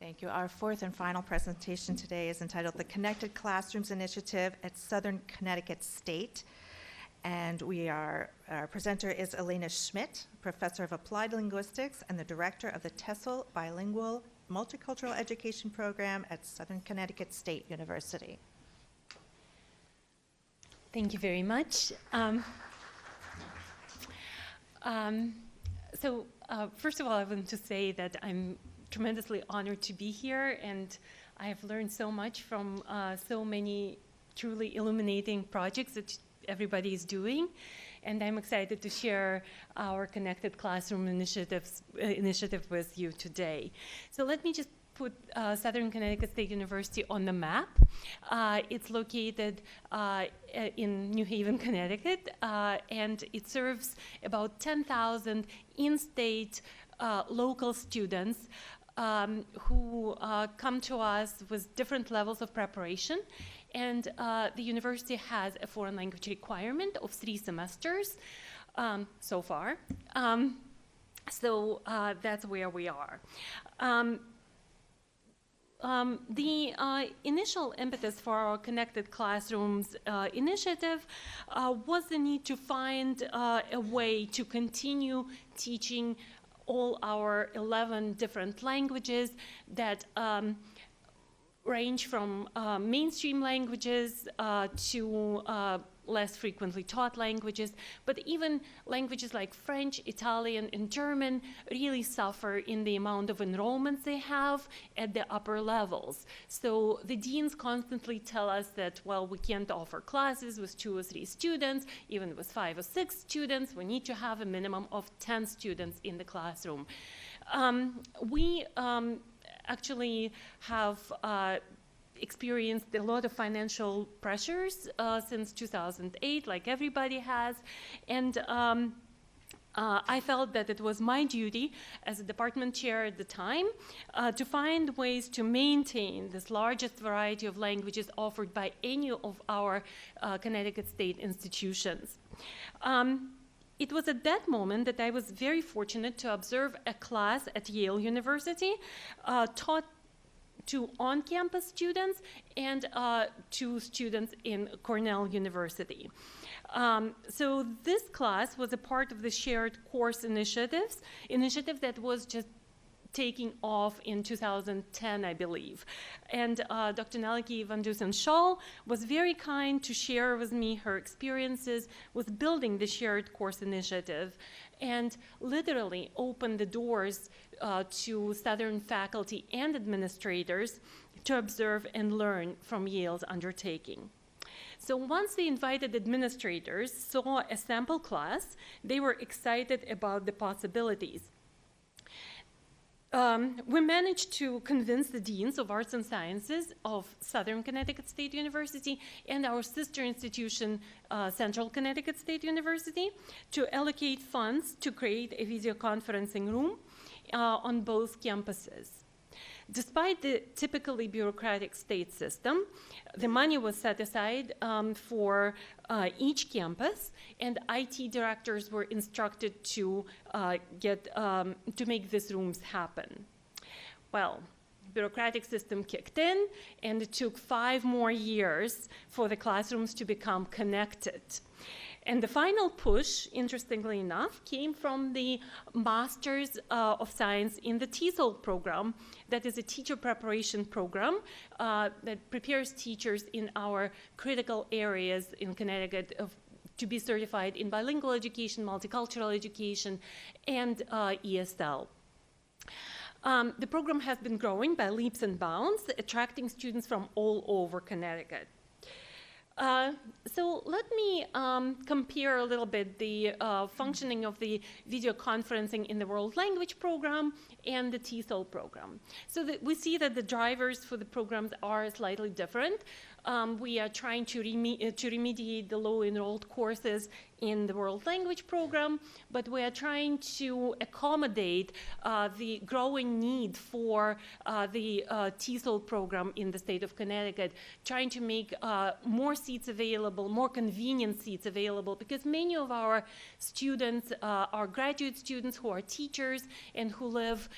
Thank you. Our fourth and final presentation today is entitled The Connected Classrooms Initiative at Southern Connecticut State. And our presenter is Elena Schmitt, Professor of Applied Linguistics and the Director of the TESOL Bilingual Multicultural Education Program at Southern Connecticut State University. Thank you very much. First of all, I want to say that I'm tremendously honored to be here, and I have learned so much from so many truly illuminating projects that everybody is doing, and I'm excited to share our Connected Classroom initiative with you today. So let me just put Southern Connecticut State University on the map. It's located in New Haven, Connecticut, and it serves about 10,000 in-state local students who come to us with different levels of preparation. And the university has a foreign language requirement of 3 semesters so far. So that's where we are. The initial impetus for our Connected Classrooms initiative was the need to find a way to continue teaching all our 11 different languages that range from mainstream languages to less frequently taught languages, but even languages like French, Italian, and German really suffer in the amount of enrollments they have at the upper levels. So the deans constantly tell us that, well, we can't offer classes with 2 or 3 students, even with 5 or 6 students. We need to have a minimum of 10 students in the classroom. We actually have experienced a lot of financial pressures since 2008, like everybody has, and I felt that it was my duty as a department chair at the time to find ways to maintain this largest variety of languages offered by any of our Connecticut State institutions. It was at that moment that I was very fortunate to observe a class at Yale University taught to on-campus students and to students in Cornell University. So this class was a part of the shared course initiative that was just taking off in 2010, I believe. And Dr. Nelleke van Dusen-Schall was very kind to share with me her experiences with building the shared course initiative and literally opened the doors to Southern faculty and administrators to observe and learn from Yale's undertaking. So once the invited administrators saw a sample class, they were excited about the possibilities. We managed to convince the deans of arts and sciences of Southern Connecticut State University and our sister institution, Central Connecticut State University, to allocate funds to create a video conferencing room on both campuses. Despite the typically bureaucratic state system, the money was set aside for each campus, and IT directors were instructed to make these rooms happen. Well, bureaucratic system kicked in, and it took 5 more years for the classrooms to become connected. And the final push, interestingly enough, came from the Masters of Science in the TESOL program. That is a teacher preparation program that prepares teachers in our critical areas in Connecticut to be certified in bilingual education, multicultural education, and ESL. The program has been growing by leaps and bounds, attracting students from all over Connecticut. So let me compare a little bit the functioning of the video conferencing in the World Language Program and the TESOL program. So that we see that the drivers for the programs are slightly different. We are trying to remediate the low enrolled courses in the World Language Program, but we are trying to accommodate the growing need for the TESOL program in the state of Connecticut, trying to make more seats available, more convenient seats available, because many of our students are graduate students who are teachers and who live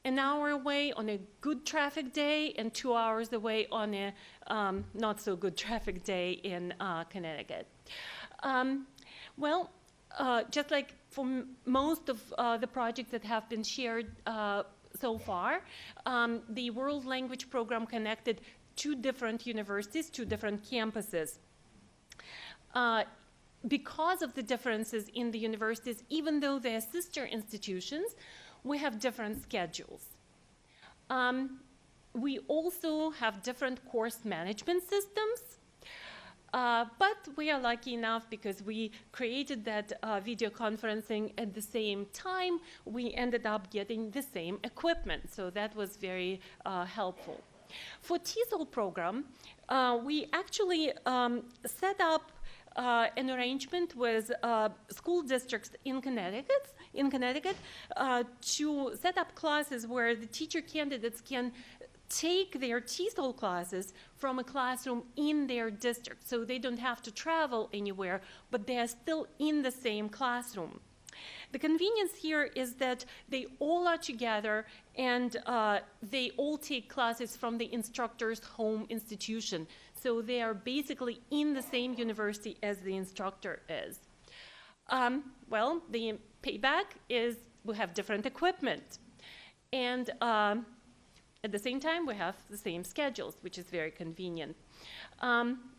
an hour away on a good traffic day and 2 hours away on a not so good traffic day in Connecticut. Just like for most of the projects that have been shared so far, the World Language Program connected 2 different universities, 2 different campuses. Because of the differences in the universities, even though they're sister institutions, we have different schedules. We also have different course management systems, but we are lucky enough because we created that video conferencing at the same time, we ended up getting the same equipment, so that was very helpful. For TESOL program, we actually set up an arrangement with school districts in Connecticut to set up classes where the teacher candidates can take their TESOL classes from a classroom in their district. So they don't have to travel anywhere, but they are still in the same classroom. The convenience here is that they all are together and they all take classes from the instructor's home institution. So they are basically in the same university as the instructor is. The payback is we have different equipment. And at the same time, we have the same schedules, which is very convenient.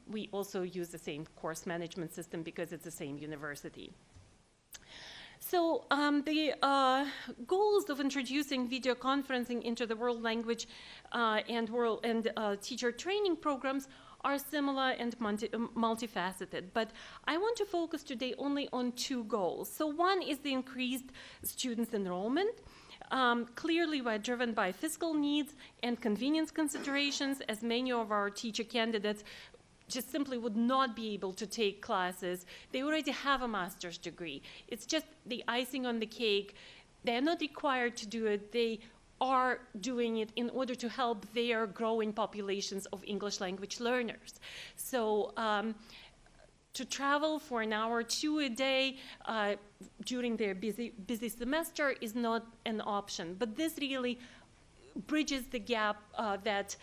We also use the same course management system because it's the same university. So the goals of introducing video conferencing into the world language and teacher training programs are similar and multifaceted, but I want to focus today only on 2 goals. So one is the increased students enrollment. Clearly, we're driven by fiscal needs and convenience considerations, as many of our teacher candidates just simply would not be able to take classes. They already have a master's degree. It's just the icing on the cake. They're not required to do it. They are doing it in order to help their growing populations of English language learners. So to travel for an hour or 2 a day during their busy semester is not an option. But this really bridges the gap that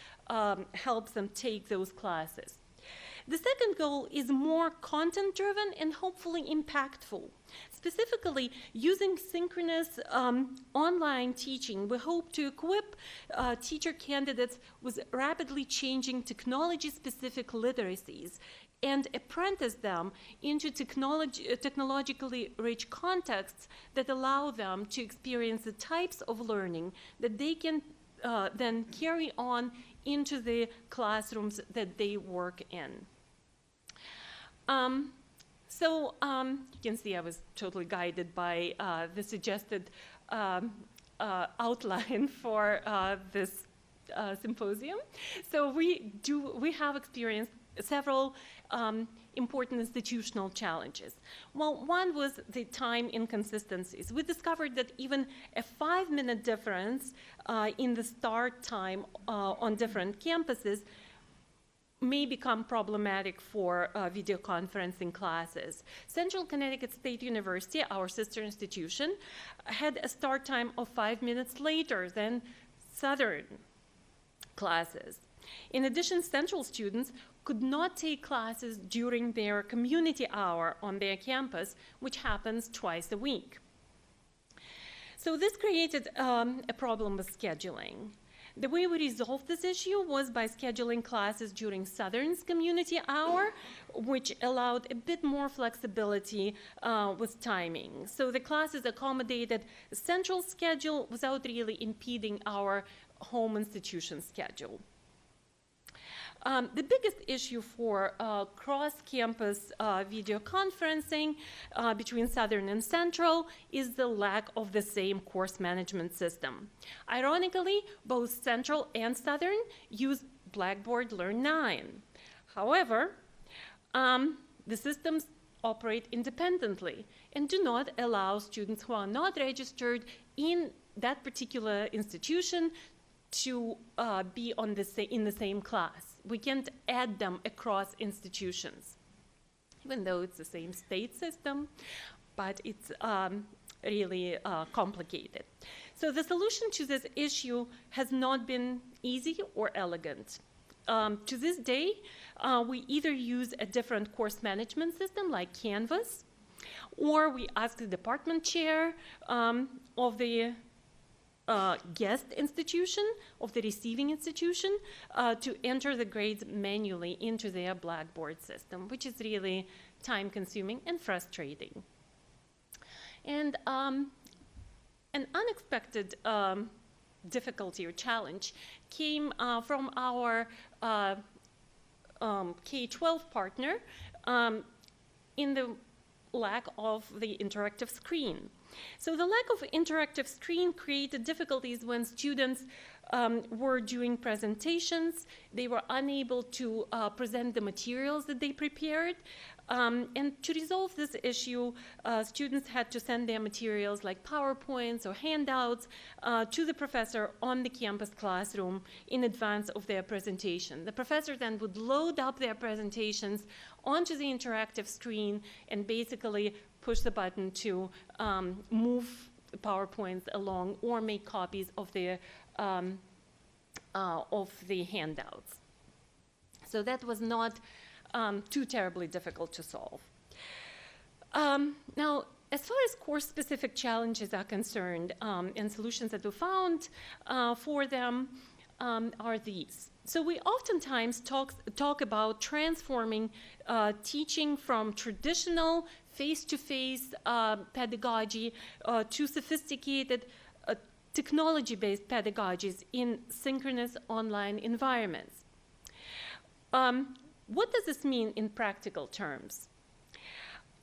helps them take those classes. The second goal is more content-driven and hopefully impactful. Specifically, using synchronous online teaching, we hope to equip teacher candidates with rapidly changing technology-specific literacies and apprentice them into technologically rich contexts that allow them to experience the types of learning that they can then carry on into the classrooms that they work in. You can see I was totally guided by the suggested outline for this symposium. So we have experienced several important institutional challenges. Well, one was the time inconsistencies. We discovered that even a 5-minute difference in the start time on different campuses may become problematic for video conferencing classes. Central Connecticut State University, our sister institution, had a start time of 5 minutes later than Southern classes. In addition, Central students could not take classes during their community hour on their campus, which happens twice a week. So this created a problem with scheduling. The way we resolved this issue was by scheduling classes during Southern's community hour, which allowed a bit more flexibility with timing. So the classes accommodated the Central schedule without really impeding our home institution schedule. The biggest issue for cross-campus video conferencing between Southern and Central is the lack of the same course management system. Ironically, both Central and Southern use Blackboard Learn 9. However, the systems operate independently and do not allow students who are not registered in that particular institution to be in the same class. We can't add them across institutions, even though it's the same state system, but it's really complicated. So the solution to this issue has not been easy or elegant. To this day, we either use a different course management system like Canvas, or we ask the department chair of the guest institution, of the receiving institution, to enter the grades manually into their Blackboard system, which is really time-consuming and frustrating. And an unexpected difficulty or challenge came from our K-12 partner in the lack of the interactive screen. So the lack of interactive screen created difficulties when students were doing presentations. They were unable to present the materials that they prepared. And to resolve this issue, students had to send their materials like PowerPoints or handouts to the professor on the campus classroom in advance of their presentation. The professor then would load up their presentations onto the interactive screen and basically push the button to move PowerPoints along or make copies of the handouts. So that was not too terribly difficult to solve. Now, as far as course-specific challenges are concerned, and solutions that we found for them are these. So we oftentimes talk about transforming teaching from traditional face-to-face pedagogy to sophisticated technology-based pedagogies in synchronous online environments. What does this mean in practical terms?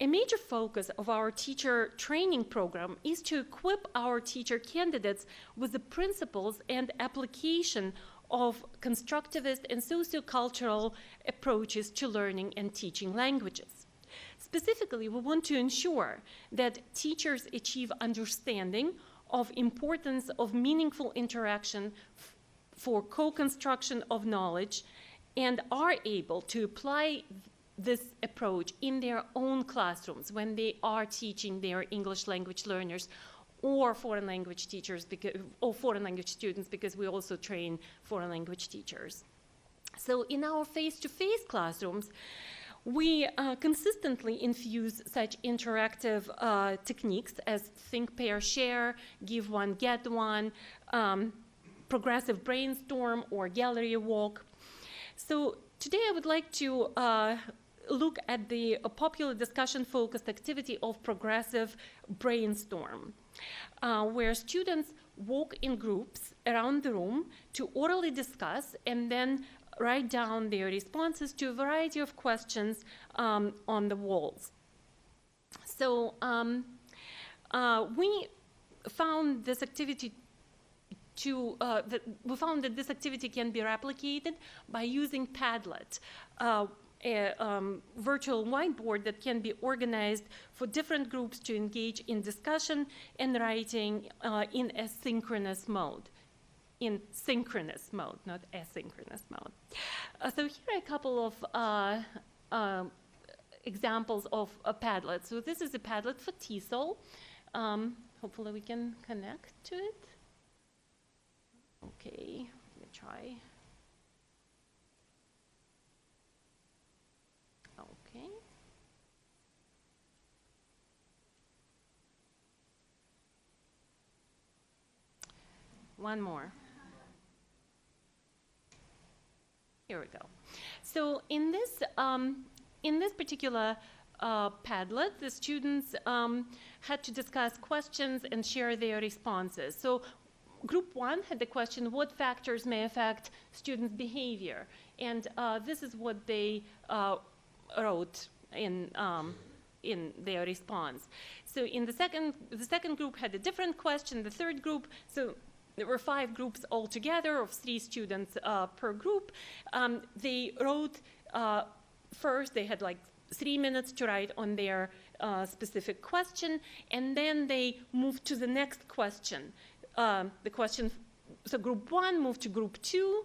A major focus of our teacher training program is to equip our teacher candidates with the principles and application of constructivist and sociocultural approaches to learning and teaching languages. Specifically, we want to ensure that teachers achieve understanding of importance of meaningful interaction for co-construction of knowledge and are able to apply this approach in their own classrooms when they are teaching their English language learners or foreign language teachers or foreign language students, because we also train foreign language teachers. So in our face-to-face classrooms, we consistently infuse such interactive techniques as think, pair, share, give one, get one, progressive brainstorm, or gallery walk. So today I would like to look at the popular discussion-focused activity of progressive brainstorm, where students walk in groups around the room to orally discuss and then write down their responses to a variety of questions on the walls. So we found this activity we found that this activity can be replicated by using Padlet, a virtual whiteboard that can be organized for different groups to engage in discussion and writing in a synchronous mode. In synchronous mode, not asynchronous mode. So here are a couple of examples of a Padlet. So this is a Padlet for TESOL. Hopefully we can connect to it. Okay, let me try. Okay. One more. Here we go. So in this particular Padlet, the students had to discuss questions and share their responses. So Group 1 had the question, what factors may affect students' behavior? And this is what they wrote in their response. So in the second group had a different question. The third group, so there were 5 groups altogether of 3 students per group. They wrote, first they had like 3 minutes to write on their specific question, and then they moved to the next question. The question, so Group 1 moved to Group 2,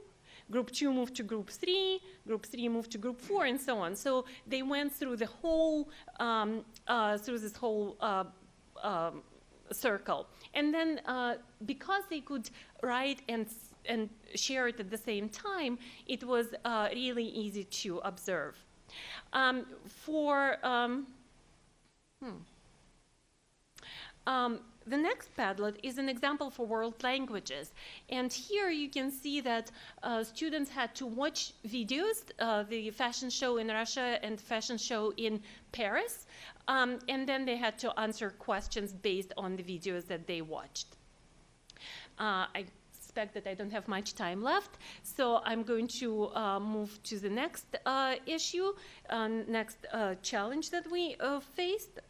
Group 2 moved to Group 3, Group 3 moved to Group 4, and so on. So they went through the whole, through this whole circle. And then because they could write and share it at the same time, it was really easy to observe. The next Padlet is an example for world languages. And here you can see that students had to watch videos, the fashion show in Russia and fashion show in Paris, and then they had to answer questions based on the videos that they watched. I suspect that I don't have much time left, so I'm going to move to the next issue, next challenge that we faced.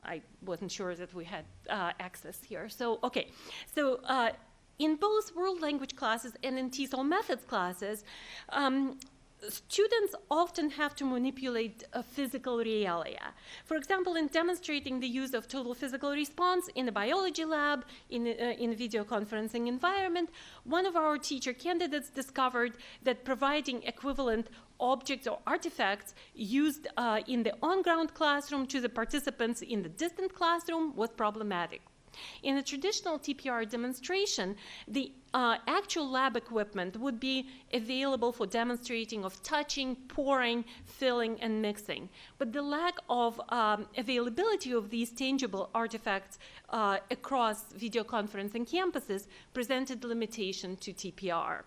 I wasn't sure that we had access here. So, okay. So, in both world language classes and in TESOL methods classes, students often have to manipulate a physical realia. For example, in demonstrating the use of total physical response in a biology lab, in a video conferencing environment, one of our teacher candidates discovered that providing equivalent objects or artifacts used in the on-ground classroom to the participants in the distant classroom was problematic. In a traditional TPR demonstration, the actual lab equipment would be available for demonstrating of touching, pouring, filling, and mixing. But the lack of availability of these tangible artifacts across video conferencing campuses presented limitation to TPR.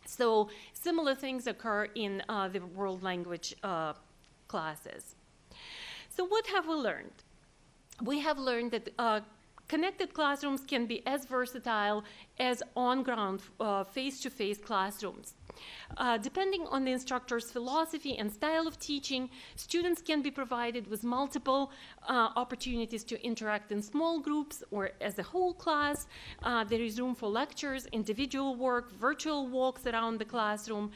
So similar things occur in the world language classes. So what have we learned? We have learned that connected classrooms can be as versatile as on-ground face-to-face classrooms. Depending on the instructor's philosophy and style of teaching, students can be provided with multiple opportunities to interact in small groups or as a whole class. There is room for lectures, individual work, virtual walks around the classroom,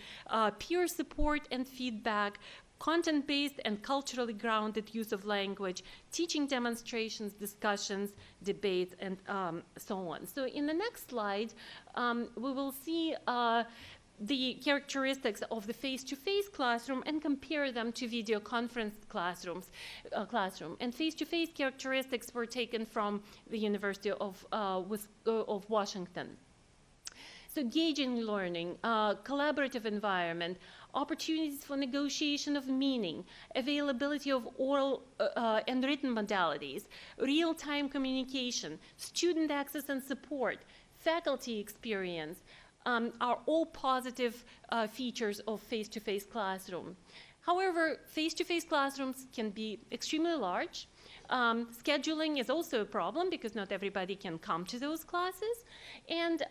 peer support and feedback, content-based and culturally grounded use of language, teaching demonstrations, discussions, debates, and so on. So in the next slide, we will see the characteristics of the face-to-face classroom and compare them to video conference classroom. And face-to-face characteristics were taken from the University of Washington. So engaging learning, collaborative environment, opportunities for negotiation of meaning, availability of oral and written modalities, real-time communication, student access and support, faculty experience, are all positive features of face-to-face classroom. However, face-to-face classrooms can be extremely large. Scheduling is also a problem because not everybody can come to those classes. And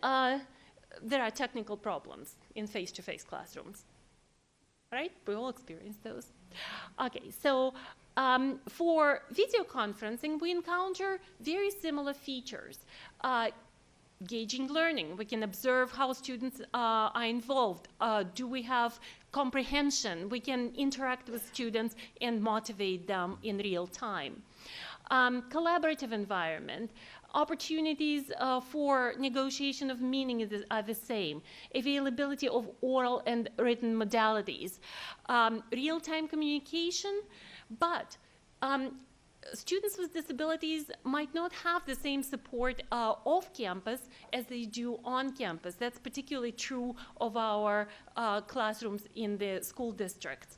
there are technical problems in face-to-face classrooms. Right? We all experience those. Okay, so for video conferencing, we encounter very similar features. Gauging learning. We can observe how students are involved. Do we have comprehension? We can interact with students and motivate them in real time. Collaborative environment. Opportunities for negotiation of meaning are the same. Availability of oral and written modalities. Real-time communication, but students with disabilities might not have the same support off campus as they do on campus. That's particularly true of our classrooms in the school districts.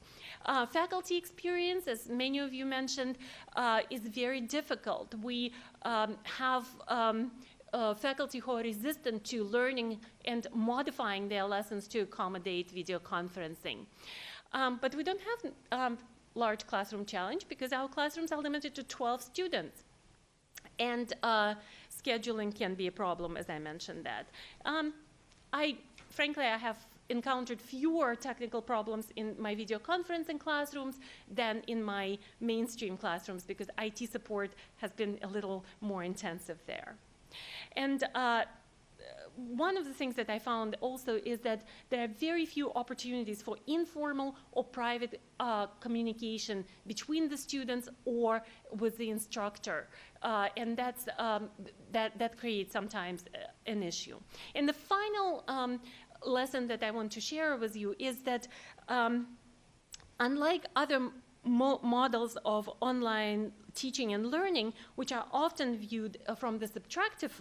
Faculty experience, as many of you mentioned, is very difficult. We have faculty who are resistant to learning and modifying their lessons to accommodate video conferencing. But we don't have large classroom challenge because our classrooms are limited to 12 students. And scheduling can be a problem, as I mentioned that. Frankly, I have encountered fewer technical problems in my video conferencing classrooms than in my mainstream classrooms because IT support has been a little more intensive there. And one of the things that I found also is that there are very few opportunities for informal or private communication between the students or with the instructor. And that creates sometimes an issue. And the final lesson that I want to share with you is that unlike other models of online teaching and learning, which are often viewed from the subtractive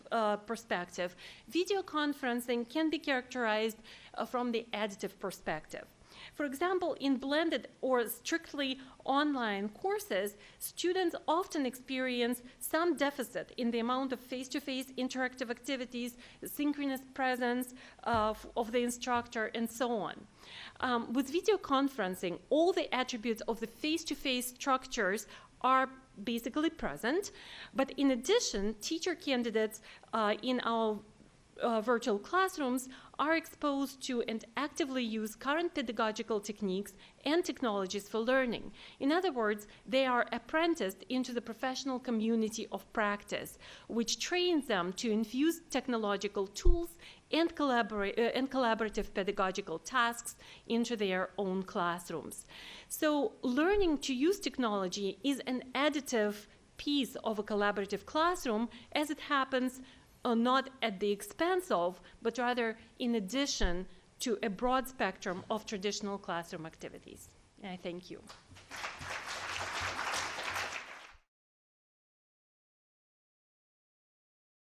perspective, video conferencing can be characterized from the additive perspective. For example, in blended or strictly online courses, students often experience some deficit in the amount of face-to-face interactive activities, synchronous presence of the instructor, and so on. With video conferencing, all the attributes of the face-to-face structures are basically present, but in addition, teacher candidates in our virtual classrooms are exposed to and actively use current pedagogical techniques and technologies for learning. In other words, they are apprenticed into the professional community of practice, which trains them to infuse technological tools and collaborative pedagogical tasks into their own classrooms. So learning to use technology is an additive piece of a collaborative classroom, as it happens not at the expense of, but rather in addition to a broad spectrum of traditional classroom activities. And I thank you.